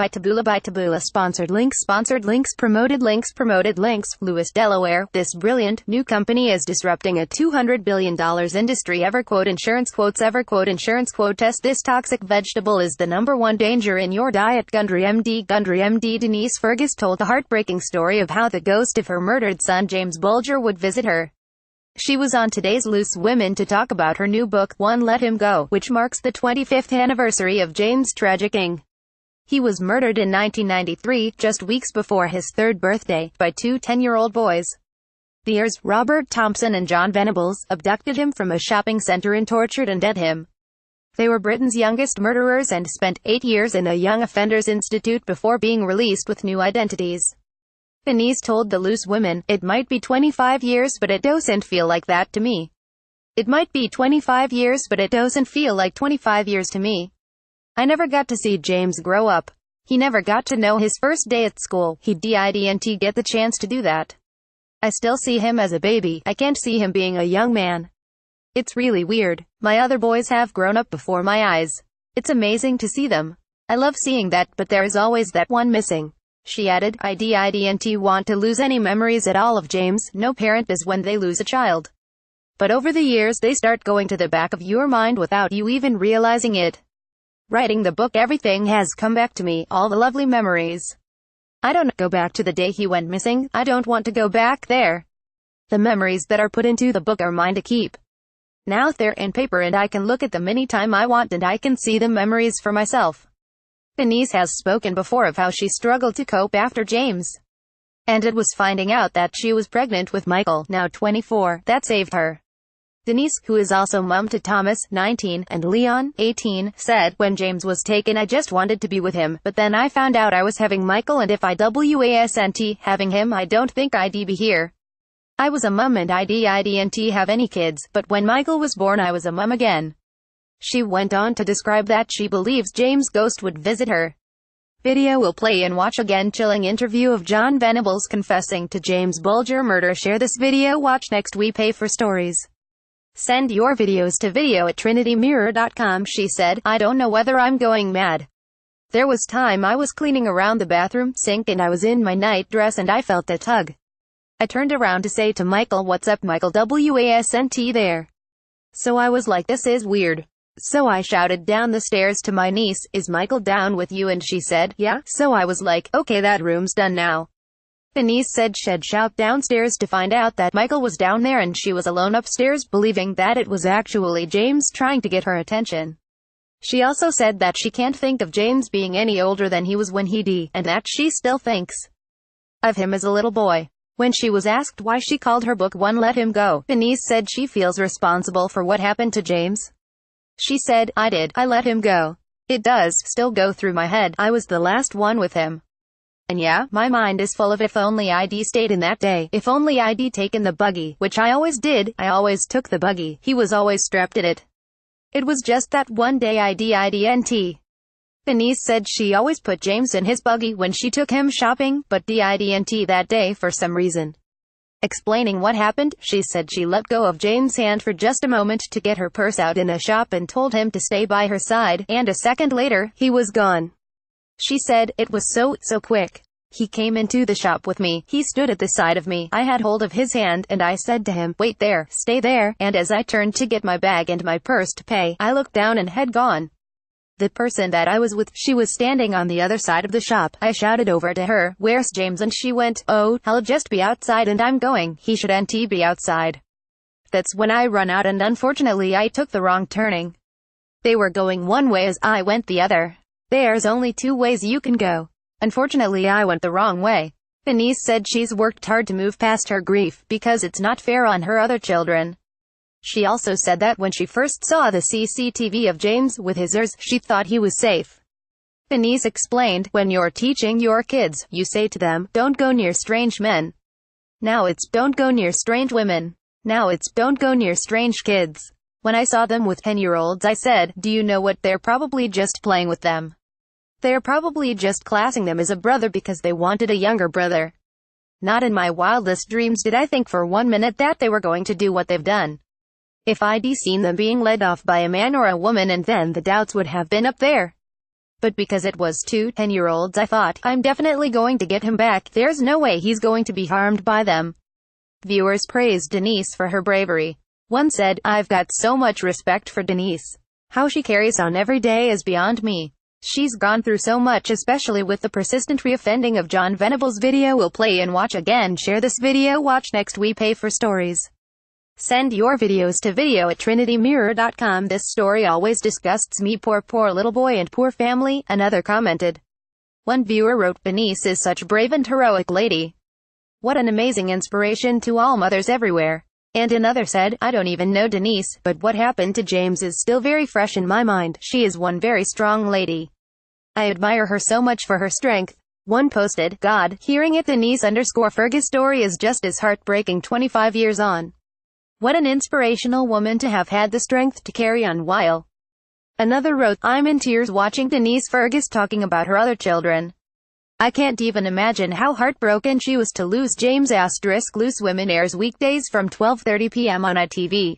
By Taboola sponsored links promoted links. Lewis, Delaware. This brilliant new company is disrupting a $200 billion industry. EverQuote Insurance quotes. Test this toxic vegetable is the #1 danger in your diet. Gundry MD. Denise Fergus told the heartbreaking story of how the ghost of her murdered son James Bulger would visit her. She was on Today's Loose Women to talk about her new book, One Let Him Go, which marks the 25th anniversary of James' tragic ending. He was murdered in 1993, just weeks before his 3rd birthday, by two 10-year-old boys. The heirs, Robert Thompson and John Venables, abducted him from a shopping center and tortured and dead him. They were Britain's youngest murderers and spent 8 years in a young offenders institute before being released with new identities. Denise told the Loose Women, "It might be 25 years but it doesn't feel like that to me. It might be 25 years but it doesn't feel like 25 years to me. I never got to see James grow up. He never got to know his first day at school. He didn't get the chance to do that. I still see him as a baby. I can't see him being a young man. It's really weird. My other boys have grown up before my eyes. It's amazing to see them. I love seeing that, but there is always that one missing." She added, "I didn't want to lose any memories at all of James. No parent does when they lose a child. But over the years they start going to the back of your mind without you even realizing it. Writing the book, everything has come back to me, all the lovely memories. I don't go back to the day he went missing. I don't want to go back there. The memories that are put into the book are mine to keep. Now they're in paper and I can look at them anytime I want and I can see the memories for myself." Denise has spoken before of how she struggled to cope after James. And it was finding out that she was pregnant with Michael, now 24, that saved her. Denise, who is also mom to Thomas, 19, and Leon, 18, said, "When James was taken I just wanted to be with him, but then I found out I was having Michael and if I wasn't having him I don't think I'd be here. I was a mum and I didn't have any kids, but when Michael was born I was a mum again." She went on to describe that she believes James' ghost would visit her. Video will play and watch again. Chilling interview of John Venables confessing to James Bulger murder. Share this video. Watch next. We pay for stories. Send your videos to video@trinitymirror.com. She said, "I don't know whether I'm going mad. There was time I was cleaning around the bathroom sink and I was in my night dress and I felt a tug. I turned around to say to Michael, 'What's up, Michael? Wasn't there?' So I was like, this is weird. So I shouted down the stairs to my niece, 'Is Michael down with you?' And she said, 'Yeah.' So I was like, okay, that room's done now." Denise said she'd shout downstairs to find out that Michael was down there and she was alone upstairs, believing that it was actually James trying to get her attention. She also said that she can't think of James being any older than he was when he died, and that she still thinks of him as a little boy. When she was asked why she called her book One Let Him Go, Denise said she feels responsible for what happened to James. She said, I let him go. It does still go through my head. I was the last one with him. And yeah, my mind is full of if only I'd stayed in that day, if only I'd taken the buggy, which I always did. I always took the buggy. He was always strapped in it. It was just that one day I didn't." Denise said she always put James in his buggy when she took him shopping, but didn't that day for some reason. Explaining what happened, she said she let go of James' hand for just a moment to get her purse out in a shop and told him to stay by her side, and a second later, he was gone. She said, "It was so quick. He came into the shop with me. He stood at the side of me. I had hold of his hand, and I said to him, 'Wait there, stay there,' and as I turned to get my bag and my purse to pay, I looked down and had gone. The person that I was with, she was standing on the other side of the shop. I shouted over to her, 'Where's James?' and she went, 'Oh, he'll just be outside and I'm going. He shouldn't be outside.' That's when I run out and unfortunately I took the wrong turning. They were going one way as I went the other. There's only two ways you can go. Unfortunately I went the wrong way." Denise said she's worked hard to move past her grief, because it's not fair on her other children. She also said that when she first saw the CCTV of James with his heirs, she thought he was safe. Denise explained, "When you're teaching your kids, you say to them, 'Don't go near strange men.' Now it's, 'Don't go near strange women.' Now it's, 'Don't go near strange kids.' When I saw them with 10-year-olds I said, 'Do you know what? They're probably just playing with them. They're probably just classing them as a brother because they wanted a younger brother.' Not in my wildest dreams did I think for 1 minute that they were going to do what they've done. If I'd seen them being led off by a man or a woman, and then the doubts would have been up there. But because it was two 10-year-olds, I thought, I'm definitely going to get him back. There's no way he's going to be harmed by them. Viewers praised Denise for her bravery. One said, I've got so much respect for Denise. How she carries on every day is beyond me. She's gone through so much, especially with the persistent reoffending of John Venables. Video will play and watch again. Share this video. Watch next. We pay for stories. Send your videos to video@trinitymirror.com. This story always disgusts me. Poor little boy and poor family, another commented. One viewer wrote, Denise is such brave and heroic lady. What an amazing inspiration to all mothers everywhere. And another said, I don't even know Denise, but what happened to James is still very fresh in my mind. She is one very strong lady. I admire her so much for her strength. One posted, God, hearing it. Denise_Fergus story is just as heartbreaking 25 years on. What an inspirational woman to have had the strength to carry on while. Another wrote, I'm in tears watching Denise Fergus talking about her other children. I can't even imagine how heartbroken she was to lose James. Loose Women airs weekdays from 12:30 p.m. on ITV.